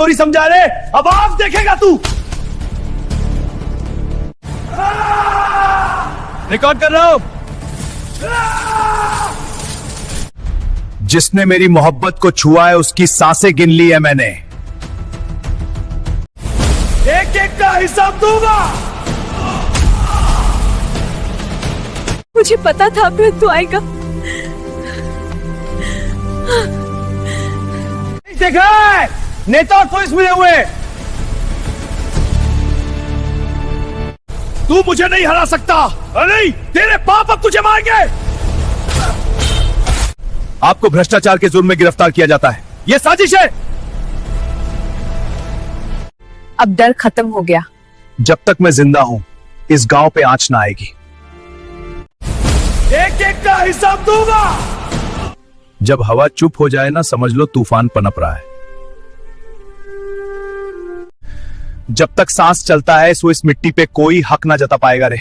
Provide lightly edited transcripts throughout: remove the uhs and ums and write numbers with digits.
Story समझा रहे, अब आप देखेगा तू। रिकॉर्ड कर रहा हूं। जिसने मेरी मोहब्बत को छुआ है उसकी सांसें गिन ली है मैंने। एक एक का हिसाब दूंगा। मुझे पता था तू आएगा। देखा है, नेता और पुलिस मिले हुए। तू मुझे नहीं हरा सकता। नहीं, तेरे पाप अब तुझे मारेंगे। आपको भ्रष्टाचार के जुर्म में गिरफ्तार किया जाता है। यह साजिश है। अब डर खत्म हो गया। जब तक मैं जिंदा हूं इस गांव पे आंच ना आएगी। एक एक का हिसाब दूंगा। जब हवा चुप हो जाए ना समझ लो तूफान पनप रहा है। जब तक सांस चलता है सो इस मिट्टी पे कोई हक ना जता पाएगा रे।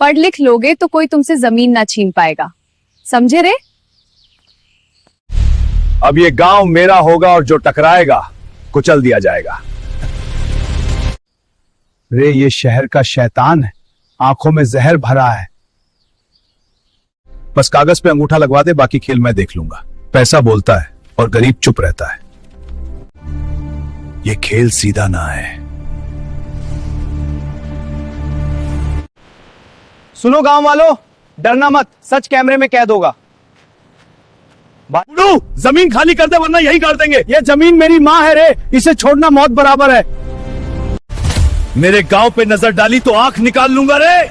पढ़ लिख लोगे तो कोई तुमसे जमीन ना छीन पाएगा, समझे रे? अब ये गांव मेरा होगा और जो टकराएगा कुचल दिया जाएगा। रे ये शहर का शैतान है, आंखों में जहर भरा है। बस कागज पे अंगूठा लगवा दे, बाकी खेल मैं देख लूंगा। पैसा बोलता है और गरीब चुप रहता है। ये खेल सीधा ना है। सुनो गांव वालों, डरना मत, सच कैमरे में कैद होगा। बुढ़ू, जमीन खाली कर दे वरना यही कर देंगे। ये जमीन मेरी माँ है रे, इसे छोड़ना मौत बराबर है। मेरे गांव पे नजर डाली तो आंख निकाल लूंगा रे।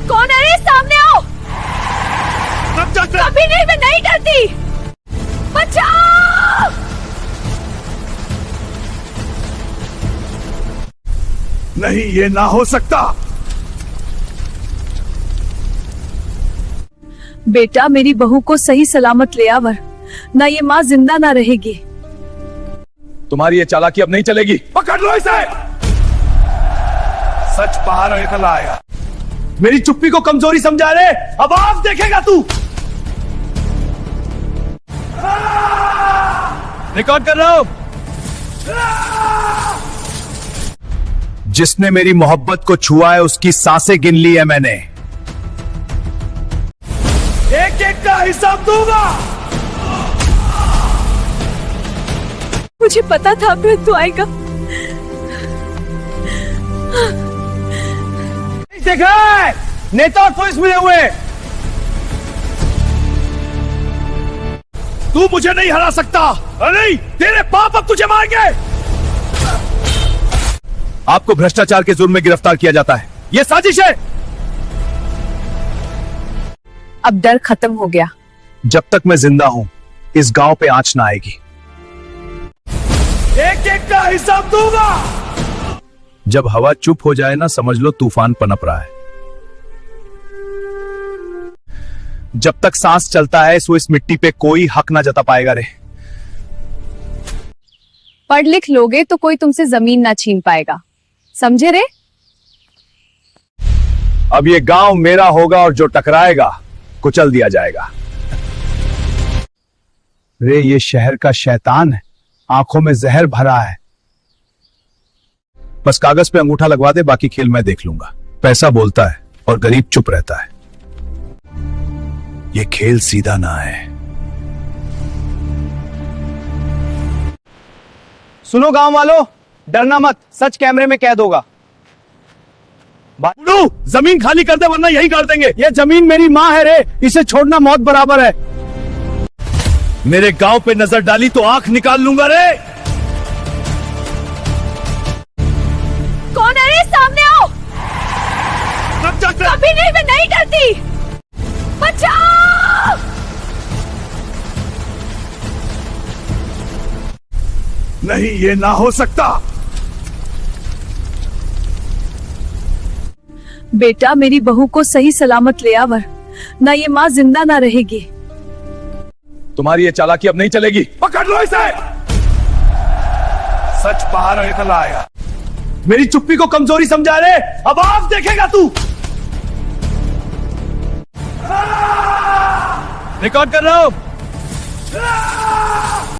कौन है रे? सामने आओ। कभी नहीं, मैं नहीं डरती। बचाओ! नहीं, ये ना हो सकता। बेटा मेरी बहू को सही सलामत ले आवर, ना ये माँ जिंदा ना रहेगी। तुम्हारी ये चालाकी अब नहीं चलेगी। पकड़ लो इसे। सच बाहर निकल आएगा। मेरी चुप्पी को कमजोरी समझा रहे, अब आप देखेगा तू। रिकॉर्ड कर रहा हूं। जिसने मेरी मोहब्बत को छुआ है उसकी सांसें गिन ली है मैंने। एक एक का हिसाब दूंगा। मुझे पता था तू आएगा। देखा है, नेता और पुलिस मिले हुए। तू मुझे नहीं हरा सकता। नहीं, तेरे पाप अब तुझे मारेंगे। आपको भ्रष्टाचार के जुर्म में गिरफ्तार किया जाता है। यह साजिश है। अब डर खत्म हो गया। जब तक मैं जिंदा हूं इस गांव पे आंच ना आएगी। एक एक का हिसाब दूंगा। जब हवा चुप हो जाए ना समझ लो तूफान पनप रहा है। जब तक सांस चलता है सो इस मिट्टी पे कोई हक ना जता पाएगा रे। पढ़ लिख लोगे तो कोई तुमसे जमीन ना छीन पाएगा, समझे रे? अब ये गांव मेरा होगा और जो टकराएगा कुचल दिया जाएगा। रे ये शहर का शैतान है, आंखों में जहर भरा है। बस कागज पे अंगूठा लगवा दे, बाकी खेल मैं देख लूंगा। पैसा बोलता है और गरीब चुप रहता है। ये खेल सीधा ना है। सुनो गांव वालों, डरना मत, सच कैमरे में कैद होगा। बुढ़ू, जमीन खाली कर दे वरना यही कर देंगे। ये जमीन मेरी माँ है रे, इसे छोड़ना मौत बराबर है। मेरे गांव पे नजर डाली तो आंख निकाल लूंगा रे। कौन है रे? सामने आओ। कभी नहीं, मैं नहीं डरती। बचाओ! नहीं, ये ना हो सकता। बेटा मेरी बहू को सही सलामत ले आवर, ना ये माँ जिंदा ना रहेगी। तुम्हारी ये चालाकी अब नहीं चलेगी। पकड़ लो इसे। सच बाहर निकल आएगा। मेरी चुप्पी को कमजोरी समझा रहे, अब आप देखेगा तू। रिकॉर्ड कर रहा हूं।